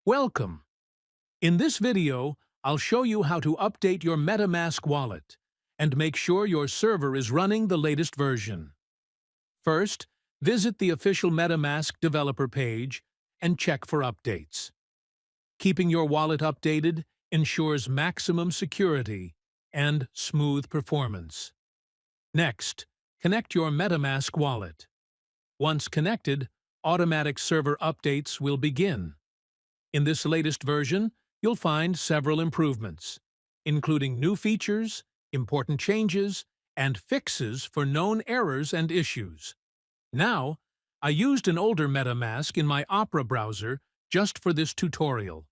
Welcome! In this video, I'll show you how to update your MetaMask wallet and make sure your server is running the latest version. First, visit the official MetaMask developer page and check for updates. Keeping your wallet updated ensures maximum security and smooth performance. Next, connect your MetaMask wallet. Once connected, automatic server updates will begin. In this latest version, you'll find several improvements, including new features, important changes, and fixes for known errors and issues. Now, I used an older MetaMask in my Opera browser just for this tutorial.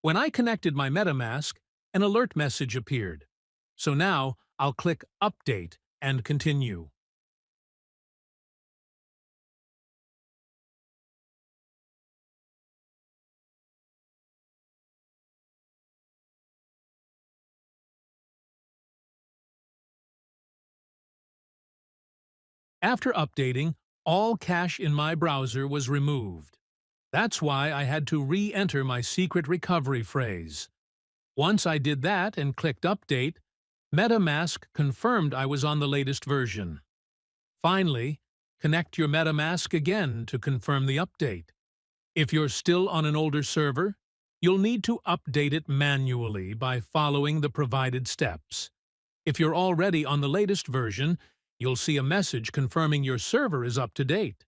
When I connected my MetaMask, an alert message appeared. So now, I'll click Update and continue. After updating, all cache in my browser was removed. That's why I had to re-enter my secret recovery phrase. Once I did that and clicked Update, MetaMask confirmed I was on the latest version. Finally, connect your MetaMask again to confirm the update. If you're still on an older server, you'll need to update it manually by following the provided steps. If you're already on the latest version, you'll see a message confirming your server is up to date.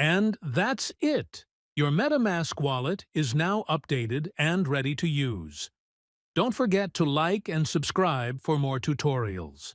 And that's it! Your MetaMask wallet is now updated and ready to use. Don't forget to like and subscribe for more tutorials.